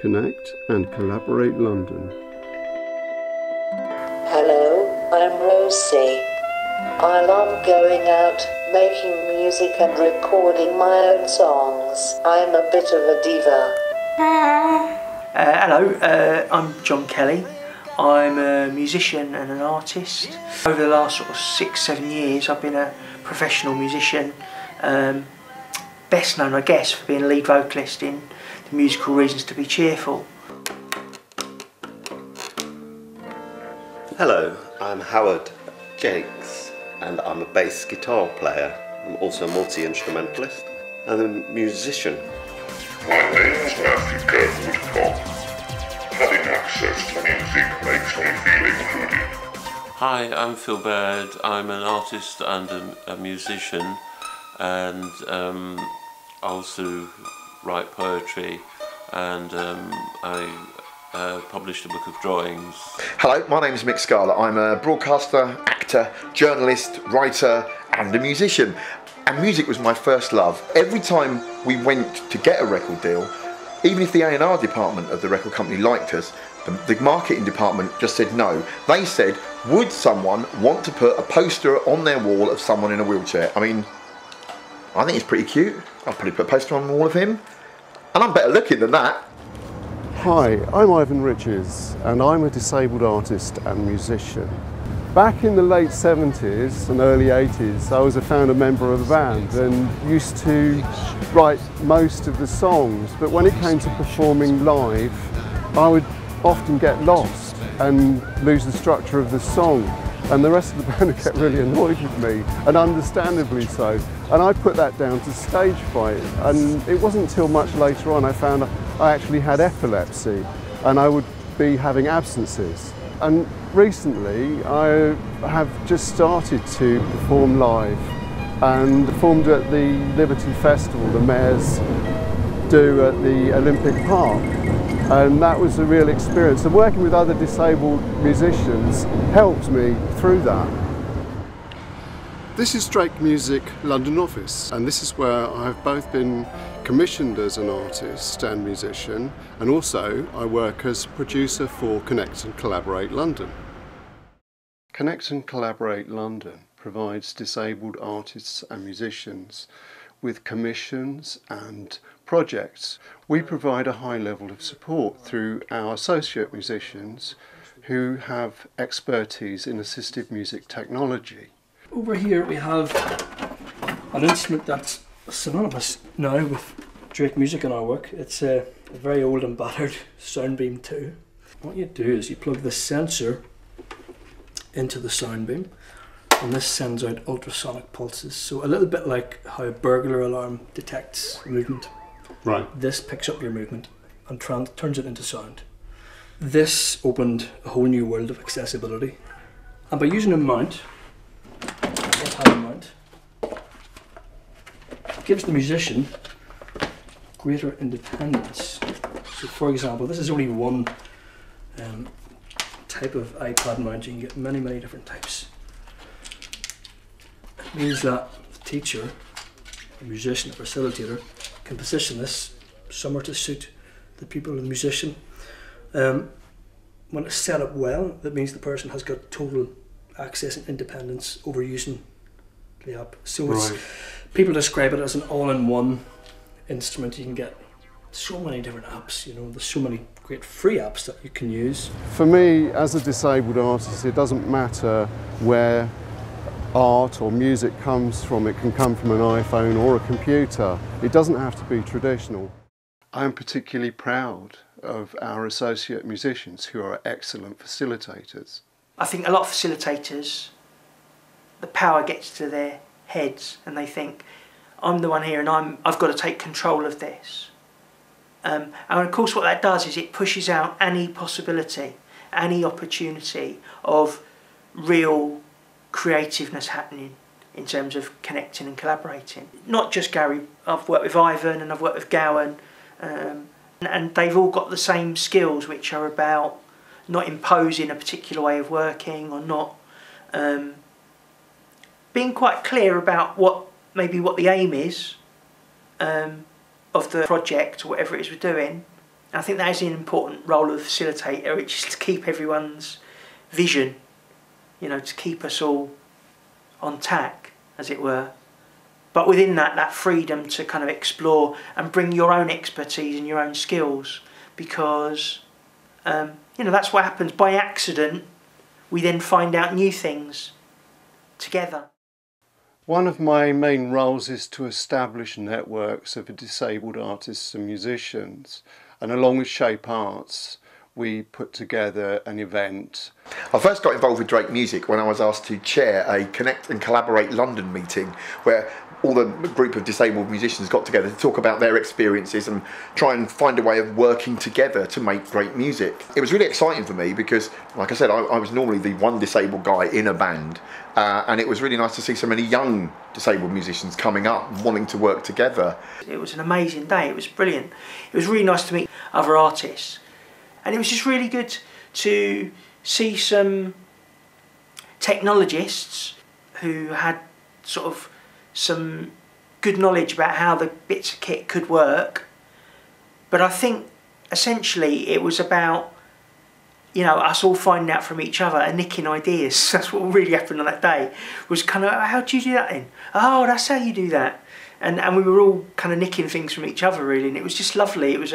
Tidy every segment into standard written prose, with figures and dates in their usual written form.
Connect and Collaborate London. Hello, I'm Rosie. I love going out, making music and recording my own songs. I'm a bit of a diva. Hello, I'm John Kelly. I'm a musician and an artist. Over the last sort of 6-7 years I've been a professional musician, best known I guess for being a lead vocalist in the musical Reasons to Be Cheerful. Hello, I'm Howard Jakes and I'm a bass guitar player. I'm also a multi-instrumentalist and a musician. My name is Matthew Woodcock. Having access to music makes me feel included. Hi, I'm Phil Baird. I'm an artist and a musician, and I also write poetry, and I published a book of drawings. Hello, my name is Mick Scarlett. I'm a broadcaster, actor, journalist, writer and a musician. And music was my first love. Every time we went to get a record deal, even if the A&R department of the record company liked us, the marketing department just said no. They said, would someone want to put a poster on their wall of someone in a wheelchair? I mean, I think it's pretty cute. I'll probably put a poster on the wall of him. And I'm better looking than that. Hi, I'm Ivan Riches and I'm a disabled artist and musician. Back in the late 70s and early 80s, I was a founder member of a band and used to write most of the songs, but when it came to performing live, I would often get lost and lose the structure of the song, and the rest of the band would get really annoyed with me, and understandably so. And I put that down to stage fright, and it wasn't until much later on I found I actually had epilepsy and I would be having absences. And recently I have just started to perform live and performed at the Liberty Festival the mayors do at the Olympic Park, and that was a real experience, and working with other disabled musicians helped me through that. This is Drake Music London office, and this is where I've both been commissioned as an artist and musician, and also I work as producer for Connect and Collaborate London. Connect and Collaborate London provides disabled artists and musicians with commissions and projects. We provide a high level of support through our associate musicians who have expertise in assistive music technology. Over here we have an instrument that's synonymous now with Drake Music in our work. It's a very old and battered Soundbeam 2. What you do is you plug the sensor into the Soundbeam, and this sends out ultrasonic pulses. So a little bit like how a burglar alarm detects movement. Right. This picks up your movement and turns it into sound. This opened a whole new world of accessibility. And by using a mount, gives the musician greater independence. So for example, this is only one type of iPad mount. You can get many, many different types. It means that the teacher, the musician, the facilitator can position this somewhere to suit the pupil of the musician. When it's set up well, that means the person has got total access and independence over using the app. So Right. People describe it as an all-in-one instrument. You can get so many different apps, you know, there's so many great free apps that you can use. For me, as a disabled artist, it doesn't matter where art or music comes from. It can come from an iPhone or a computer. It doesn't have to be traditional. I'm particularly proud of our associate musicians who are excellent facilitators. I think a lot of facilitators, the power gets to their heads and they think, I'm the one here and I've got to take control of this. And of course what that does is it pushes out any possibility, any opportunity of real creativeness happening in terms of connecting and collaborating. Not just Gary, I've worked with Ivan and I've worked with Gowan, and they've all got the same skills, which are about not imposing a particular way of working, or not being quite clear about what the aim is of the project or whatever it is we're doing, And I think that is an important role of the facilitator, which is to keep everyone's vision, you know, to keep us all on tack, as it were. But within that, that freedom to kind of explore and bring your own expertise and your own skills, because, you know, that's what happens. By accident, we then find out new things together. One of my main roles is to establish networks of disabled artists and musicians, and along with Shape Arts, we put together an event. I first got involved with Drake Music when I was asked to chair a Connect and Collaborate London meeting, where all the group of disabled musicians got together to talk about their experiences and try and find a way of working together to make great music. It was really exciting for me because, like I said, I was normally the one disabled guy in a band, and it was really nice to see so many young disabled musicians coming up and wanting to work together. It was an amazing day, it was brilliant. It was really nice to meet other artists, and it was just really good to see some technologists who had sort of some good knowledge about how the bits of kit could work. But I think essentially it was about, you know, us all finding out from each other and nicking ideas. That's what really happened on that day, was kind of, how do you do that then? Oh, that's how you do that. And we were all kind of nicking things from each other, really, and it was just lovely. It was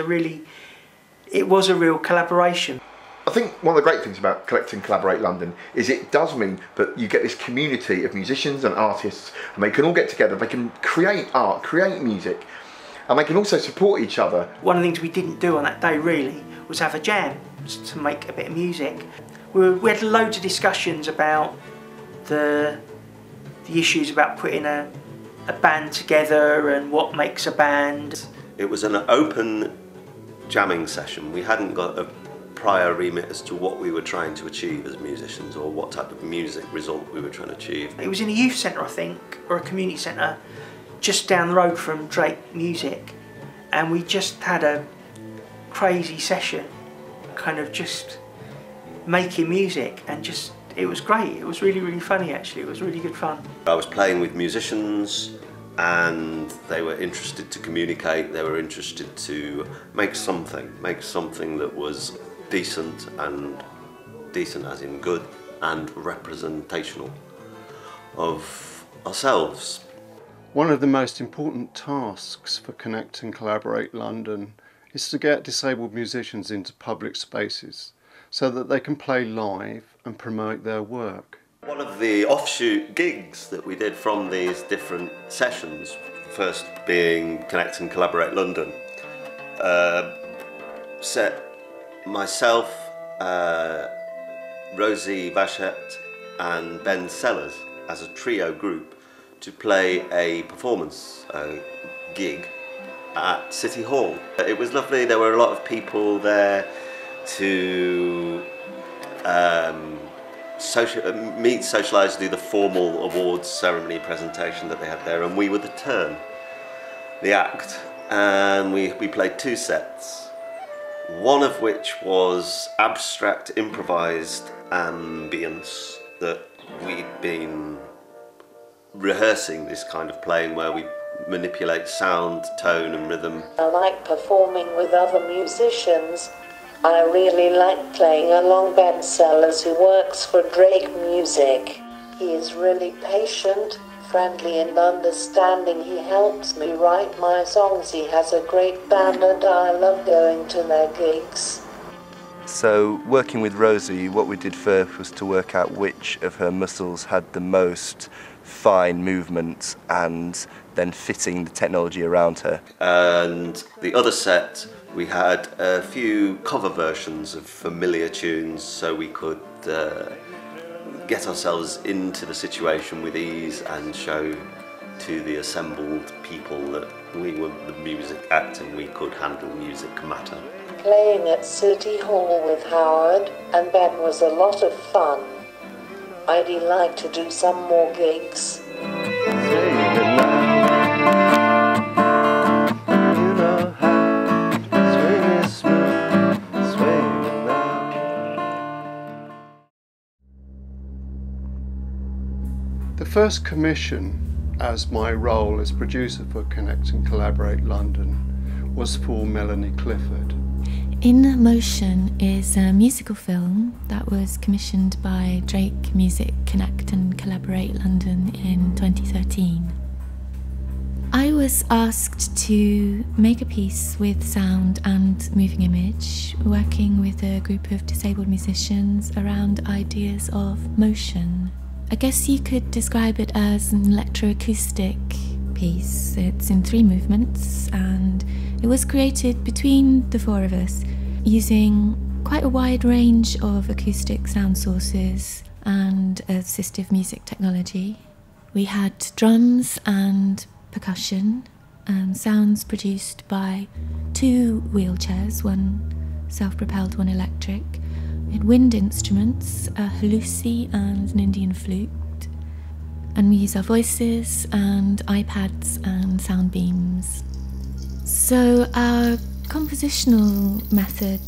a real collaboration. I think one of the great things about Collect and Collaborate London is it does mean that you get this community of musicians and artists, and they can all get together, they can create art, create music, and they can also support each other. One of the things we didn't do on that day really was have a jam to make a bit of music. We had loads of discussions about the issues about putting a band together and what makes a band. It was an open jamming session. We hadn't got a prior remit as to what we were trying to achieve as musicians or what type of music result we were trying to achieve. It was in a youth centre, I think, or a community centre, just down the road from Drake Music, and we just had a crazy session, kind of just making music, and just, it was great. It was really, really funny actually. It was really good fun. I was playing with musicians and they were interested to communicate, they were interested to make something that was decent as in good, and representational of ourselves. One of the most important tasks for Connect and Collaborate London is to get disabled musicians into public spaces so that they can play live and promote their work. One of the offshoot gigs that we did from these different sessions, first being Connect and Collaborate London, set myself, Rosie Vachette and Ben Sellers as a trio group to play a performance gig at City Hall. It was lovely. There were a lot of people there to meet, socialise, do the formal awards ceremony presentation that they had there, and we were the act, and we played 2 sets. One of which was abstract improvised ambience that we'd been rehearsing, this kind of playing where we manipulate sound, tone and rhythm. I like performing with other musicians. I really like playing along Ben Sellers, who works for Drake Music. He is really patient, friendly and understanding. He helps me write my songs. He has a great band and I love going to their gigs. So working with Rosie, what we did first was to work out which of her muscles had the most fine movement and then fitting the technology around her. And the other set, we had a few cover versions of familiar tunes so we could get ourselves into the situation with ease and show to the assembled people that we were the music act and we could handle music matter. Playing at City Hall with Howard and Ben was a lot of fun. I'd like to do some more gigs. The first commission, as my role as producer for Connect and Collaborate London, was for Melanie Clifford. In Motion is a musical film that was commissioned by Drake Music Connect and Collaborate London in 2013. I was asked to make a piece with sound and moving image, working with a group of disabled musicians around ideas of motion. I guess you could describe it as an electroacoustic piece. It's in 3 movements, and it was created between the 4 of us using quite a wide range of acoustic sound sources and assistive music technology. We had drums and percussion, sounds produced by 2 wheelchairs, one self-propelled, one electric. We had wind instruments, a halusi and an Indian flute. And we use our voices and iPads and sound beams. So our compositional method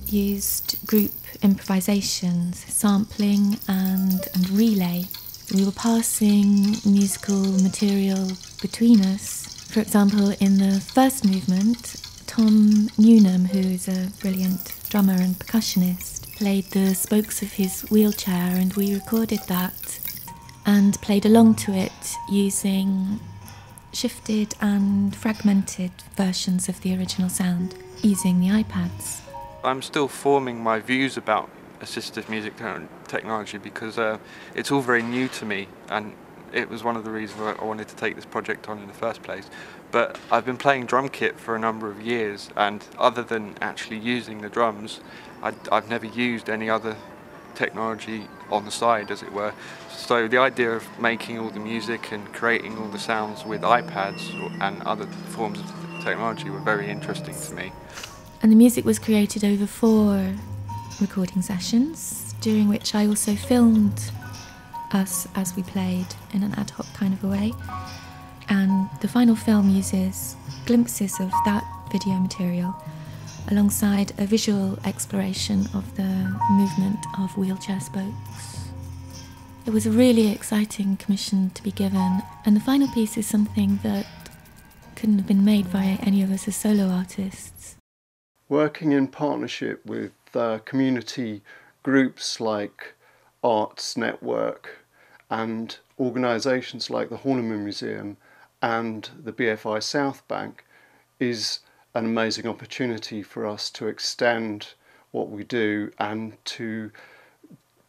used group improvisations, sampling and relay. We were passing musical material between us. For example, in the first movement, Tom Newnham, who is a brilliant drummer and percussionist, played the spokes of his wheelchair, and we recorded that and played along to it using shifted and fragmented versions of the original sound using the iPads. I'm still forming my views about assistive music technology because it's all very new to me, and it was one of the reasons I wanted to take this project on in the first place. But I've been playing drum kit for a number of years, and other than actually using the drums, I've never used any other technology on the side, as it were. So the idea of making all the music and creating all the sounds with iPads and other forms of technology were very interesting to me. And the music was created over 4 recording sessions, during which I also filmed us as we played in an ad hoc kind of a way. And the final film uses glimpses of that video material alongside a visual exploration of the movement of wheelchair spokes. It was a really exciting commission to be given, and the final piece is something that couldn't have been made by any of us as solo artists. Working in partnership with community groups like Arts Network and organisations like the Horniman Museum and the BFI Southbank is an amazing opportunity for us to extend what we do and to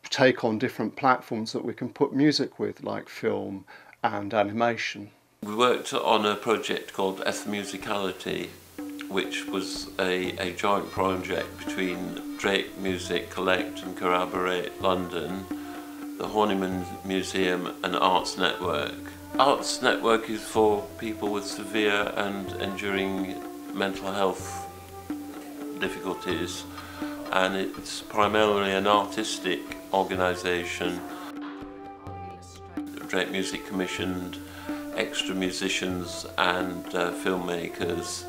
take on different platforms that we can put music with, like film and animation. We worked on a project called Ethnomusicality, which was a joint project between Drake Music Collect and Collaborate London, the Horniman Museum and Arts Network. Arts Network is for people with severe and enduring mental health difficulties, and it's primarily an artistic organisation. Drake Music commissioned extra musicians and filmmakers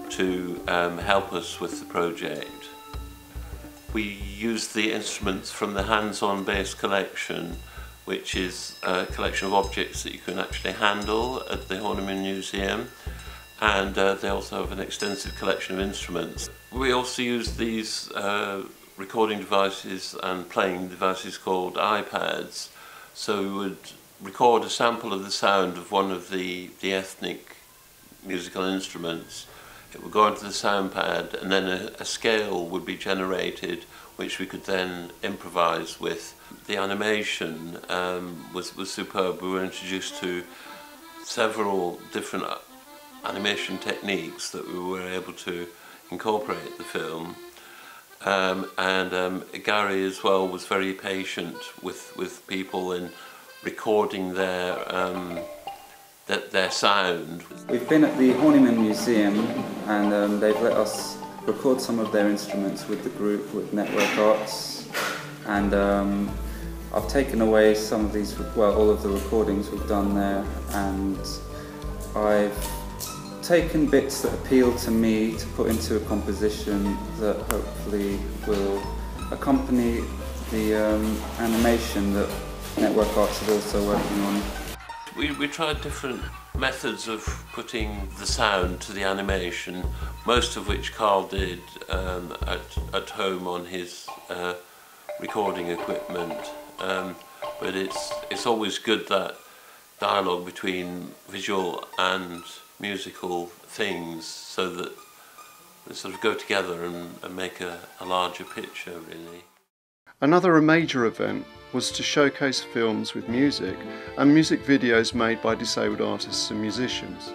to help us with the project. We used the instruments from the hands-on based collection, which is a collection of objects that you can actually handle at the Horniman Museum, and they also have an extensive collection of instruments. We also use these recording devices and playing devices called iPads, so we would record a sample of the sound of one of the ethnic musical instruments. It would go onto the sound pad, and then a scale would be generated which we could then improvise with. The animation was superb. We were introduced to several different animation techniques that we were able to incorporate the film. Gary as well was very patient with people in recording their sound. We've been at the Horniman Museum, and they've let us record some of their instruments with the group, with Network Arts, and I've taken away some of these, well, all of the recordings we've done there, and I've taken bits that appeal to me to put into a composition that hopefully will accompany the animation that Network Arts is also working on. We tried different methods of putting the sound to the animation, most of which Carl did at home on his recording equipment. But it's always good, that dialogue between visual and musical things, so that they sort of go together and make a larger picture, really. Another major event was to showcase films with music and music videos made by disabled artists and musicians.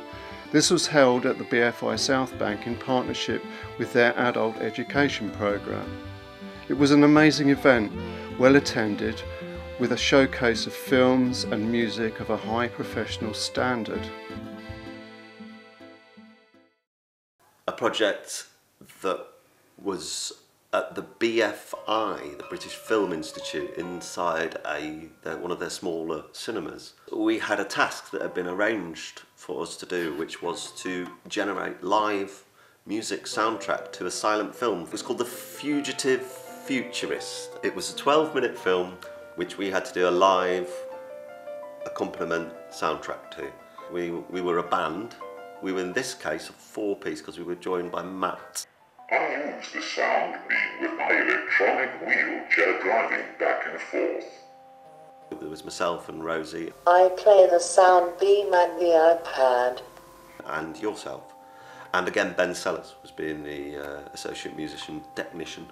This was held at the BFI Southbank in partnership with their adult education programme. It was an amazing event, well attended, with a showcase of films and music of a high professional standard. A project that was at the BFI, the British Film Institute, inside one of their smaller cinemas. We had a task that had been arranged for us to do, which was to generate live music soundtrack to a silent film. It was called The Fugitive Futurist. It was a 12-minute film which we had to do a live accompaniment soundtrack to. We were a band. We were, in this case, a four-piece, because we were joined by Matt. I use the sound beam with my electronic wheelchair driving back and forth. There was myself and Rosie. I play the sound beam and the iPad. And yourself. And again, Ben Sellers was being the associate musician technician.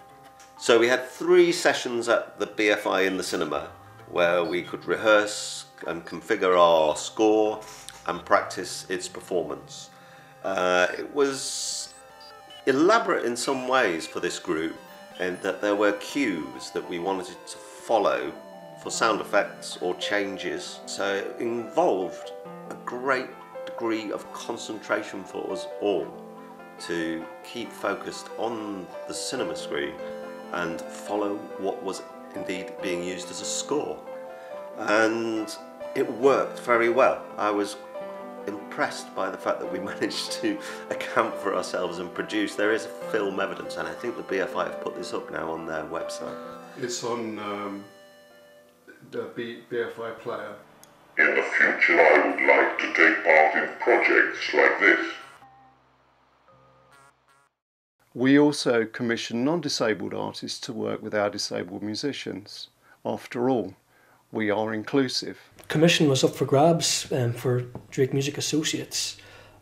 So we had 3 sessions at the BFI in the cinema where we could rehearse and configure our score and practice its performance. It was elaborate in some ways for this group, in that there were cues that we wanted to follow for sound effects or changes. So it involved a great degree of concentration for us all to keep focused on the cinema screen and follow what was indeed being used as a score. And it worked very well. I was impressed by the fact that we managed to account for ourselves and produce. There is film evidence, and I think the BFI have put this up now on their website. It's on the BFI player. In the future, I would like to take part in projects like this. We also commission non-disabled artists to work with our disabled musicians. After all, we are inclusive. Commission was up for grabs for Drake Music Associates.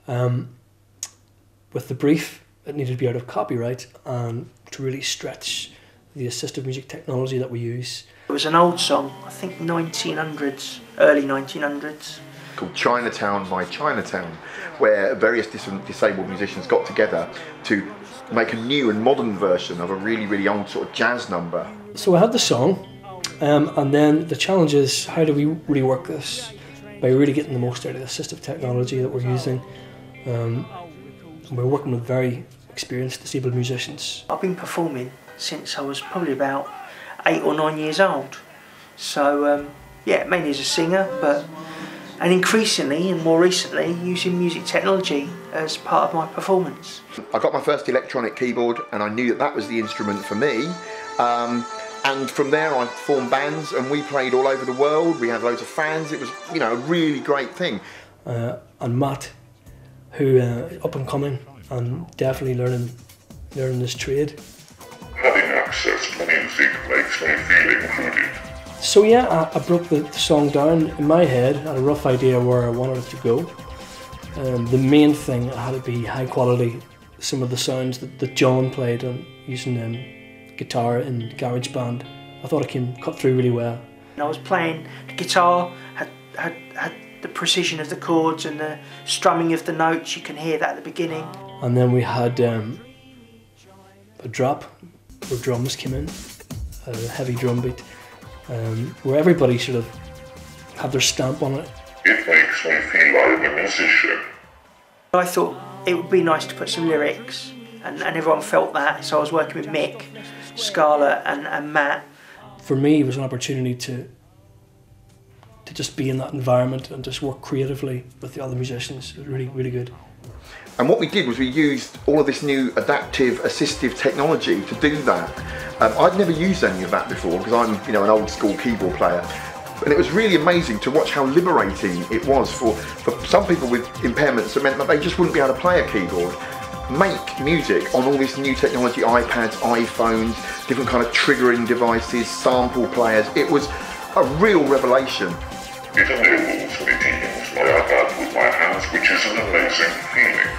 With the brief, it needed to be out of copyright and to really stretch the assistive music technology that we use. It was an old song, I think 1900s, early 1900s. Called Chinatown, My Chinatown, where various different disabled musicians got together to make a new and modern version of a really, really old sort of jazz number. So I had the song, and then the challenge is, how do we rework this by really getting the most out of the assistive technology that we're using. We're working with very experienced disabled musicians. I've been performing since I was probably about 8 or 9 years old. So yeah, mainly as a singer, and increasingly and more recently using music technology as part of my performance. I got my first electronic keyboard and I knew that that was the instrument for me. And from there I formed bands and we played all over the world. We had loads of fans. It was, you know, a really great thing. And Matt, who is up and coming and definitely learning this trade. Having access to music makes me feel included. So yeah, I broke the song down in my head. I had a rough idea where I wanted it to go. The main thing, it had to be high quality. Some of the sounds that John played on using guitar in GarageBand, I thought it came cut through really well. I was playing the guitar, had the precision of the chords and the strumming of the notes. You can hear that at the beginning. And then we had a drop where drums came in, a heavy drum beat, where everybody sort of had their stamp on it. It makes me feel like a musician. I thought it would be nice to put some lyrics, and everyone felt that, so I was working with Mick, Scarlett and Matt. For me, it was an opportunity to just be in that environment and just work creatively with the other musicians. It was really, really good. And what we did was we used all of this new adaptive, assistive technology to do that. I'd never used any of that before because I'm, you know, an old school keyboard player. And it was really amazing to watch how liberating it was for some people with impairments that meant that they just wouldn't be able to play a keyboard. Make music on all this new technology, iPads, iPhones, different kind of triggering devices, sample players. It was a real revelation. It enables me to use my iPad with my hands, which is an amazing feeling.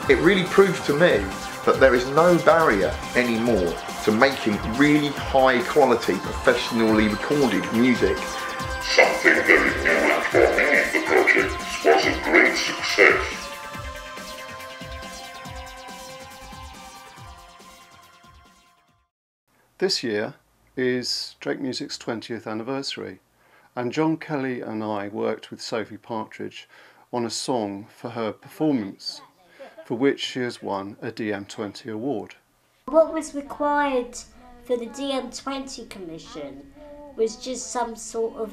It really proved to me that there is no barrier anymore to making really high quality, professionally recorded music. Something very new, and for me the project was a great success. This year is Drake Music's 20th anniversary, and John Kelly and I worked with Sophie Partridge on a song for her performance, for which she has won a DM20 award. What was required for the DM20 commission was just some sort of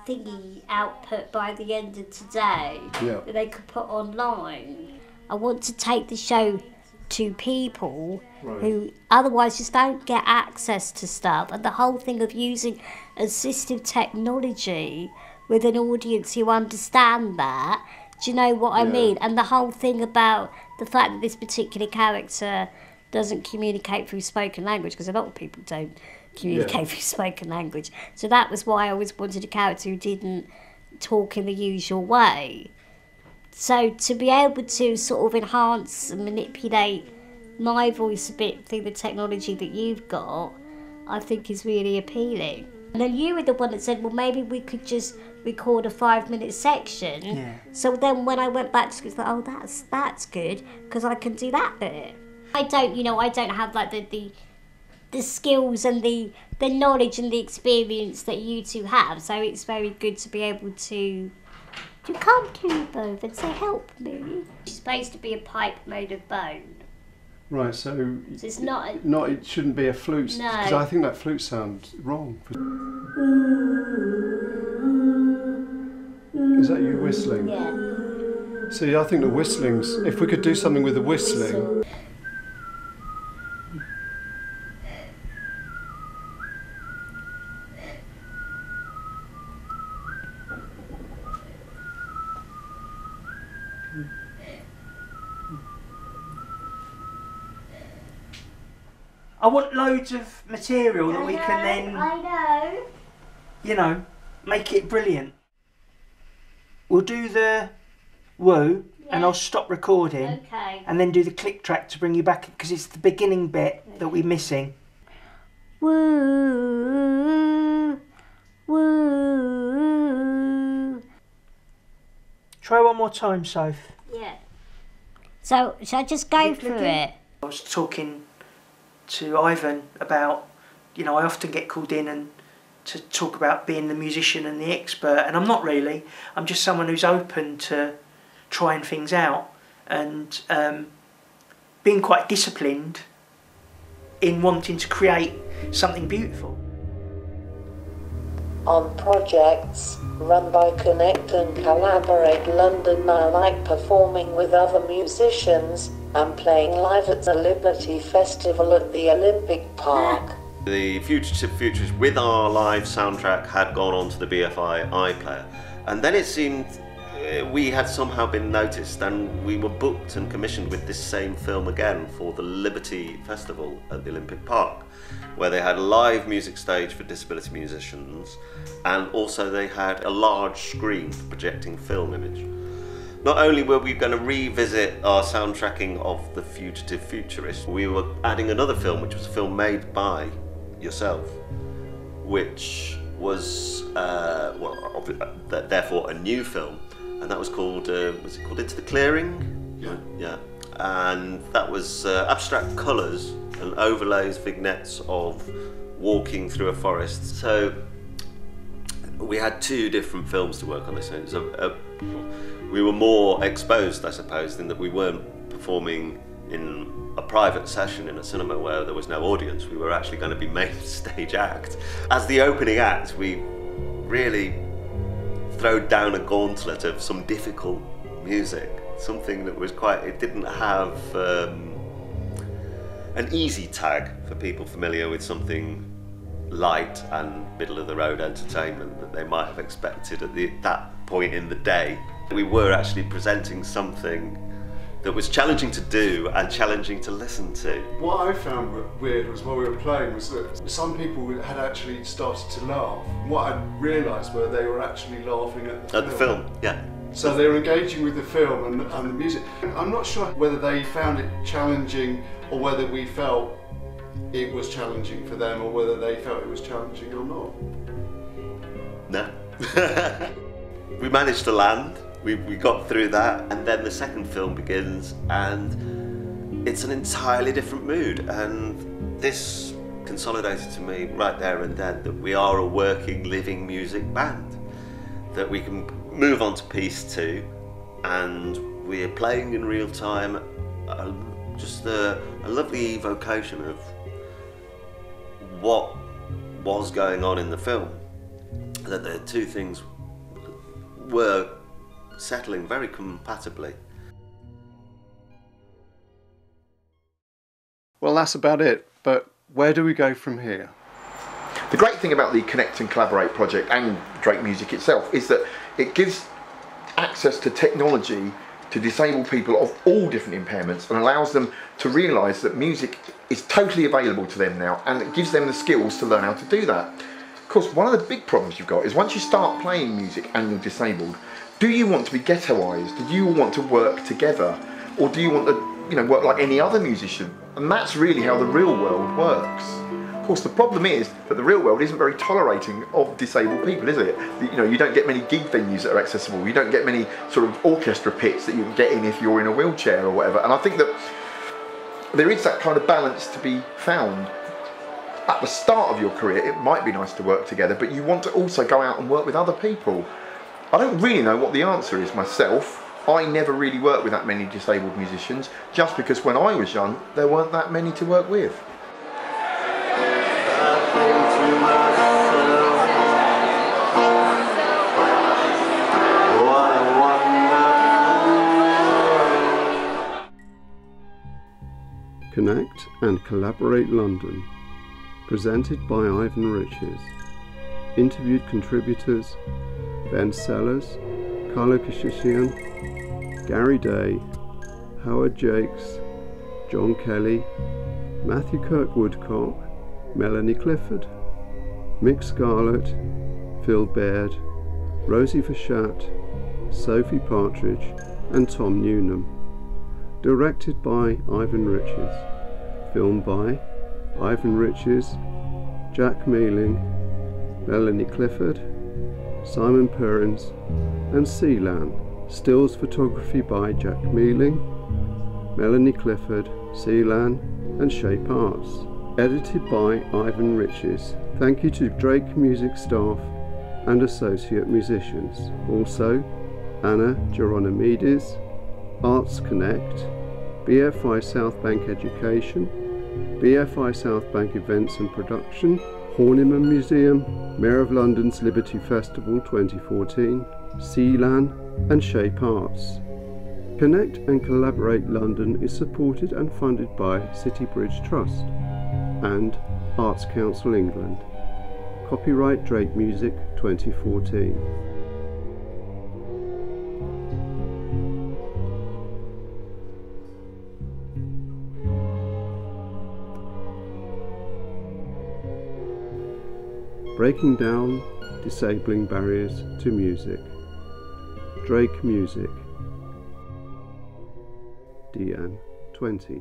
thingy output by the end of today that they could put online. I want to take the show to people who otherwise just don't get access to stuff, and the whole thing of using assistive technology with an audience who understand that, do you know what I mean? And the whole thing about the fact that this particular character doesn't communicate through spoken language, because a lot of people don't communicate through spoken language. So that was why I always wanted a character who didn't talk in the usual way. So to be able to sort of enhance and manipulate my voice a bit through the technology that you've got, I think is really appealing. And then you were the one that said, well, maybe we could just record a 5-minute section. Yeah. So then when I went back to it, it's like, oh, that's good, because I can do that bit. I don't have like the skills and the knowledge and the experience that you two have. So it's very good to be able to come to you both and say, help me. It's supposed to be a pipe made of bone. Right, so it's not. It shouldn't be a flute, because I think that flute sounds wrong. Is that you whistling? Yeah. See, I think the whistling's, if we could do something with the whistling. I want loads of material that we can then, make it brilliant. We'll do the woo, and I'll stop recording, and then do the click track to bring you back, because it's the beginning bit that we're missing. Woo, woo. Try one more time, Soph. Yeah. So, shall I just go through it? I was talking to Ivan about, I often get called in and to talk about being the musician and the expert, and I'm not really. I'm just someone who's open to trying things out and being quite disciplined in wanting to create something beautiful. On projects run by Connect and Collaborate London, I like performing with other musicians and playing live at the Liberty Festival at the Olympic Park. The Fugitive Futures with our live soundtrack had gone on to the BFI iPlayer, and then it seemed we had somehow been noticed, and we were booked and commissioned with this same film again for the Liberty Festival at the Olympic Park, where they had a live music stage for disability musicians, and also they had a large screen for projecting film image. Not only were we going to revisit our soundtracking of The Fugitive Futurist, we were adding another film, which was a film made by yourself, which was therefore a new film, and that was called was it called Into the Clearing? Yeah. And that was abstract colours and overlays, vignettes of walking through a forest. So we had two different films to work on this. It was we were more exposed, I suppose, in that we weren't performing in a private session in a cinema where there was no audience. We were actually going to be main stage act. As the opening act, we really throwed down a gauntlet of some difficult music, something that was it didn't have an easy tag for people familiar with something light and middle of the road entertainment that they might have expected at that point in the day. We were actually presenting something that was challenging to do and challenging to listen to. What I found weird was while we were playing was that some people had actually started to laugh. What I realised were they were actually laughing at the film. Yeah. So they were engaging with the film and the music. I'm not sure whether they found it challenging or whether we felt it was challenging for them or whether they felt it was challenging or not. No. We managed to land. We got through that, and then the second film begins, and it's an entirely different mood. And this consolidated to me right there and then that we are a working, living music band, that we can move on to piece 2, and we're playing in real time. Just a lovely evocation of what was going on in the film. That the two things were settling very compatibly. Well, that's about it, but where do we go from here? The great thing about the Connect and Collaborate project and Drake Music itself is that it gives access to technology to disabled people of all different impairments and allows them to realise that music is totally available to them now, and it gives them the skills to learn how to do that. Of course, one of the big problems you've got is once you start playing music and you're disabled, do you want to be ghettoised? Do you want to work together? Or do you want to, work like any other musician? And that's really how the real world works. Of course, the problem is that the real world isn't very tolerating of disabled people, is it? You don't get many gig venues that are accessible. You don't get many sort of orchestra pits that you can get in if you're in a wheelchair or whatever. And I think that there is that kind of balance to be found. At the start of your career, it might be nice to work together, but you want to also go out and work with other people. I don't really know what the answer is myself. I never really worked with that many disabled musicians, just because when I was young, there weren't that many to work with. Connect and Collaborate London, presented by Ivan Riches. Interviewed contributors: Ben Sellers, Carlo Kishishian, Gary Day, Howard Jakes, John Kelly, Matthew Kirk Woodcock, Melanie Clifford, Mick Scarlett, Phil Baird, Rosie Fachat, Sophie Partridge and Tom Newnham. Directed by Ivan Riches. Filmed by Ivan Riches, Jack Mealing, Melanie Clifford, Simon Perrins and C&CL. Stills photography by Jack Mealing, Melanie Clifford, C&CL and Shape Arts. Edited by Ivan Riches. Thank you to Drake Music staff and associate musicians. Also Anna Geronimides, Arts Connect, BFI Southbank Education, BFI Southbank Events and Production, Horniman Museum, Mayor of London's Liberty Festival 2014, C&CL and Shape Arts. Connect and Collaborate London is supported and funded by City Bridge Trust and Arts Council England. Copyright Drake Music 2014. Breaking down disabling barriers to music. Drake Music. DN 20.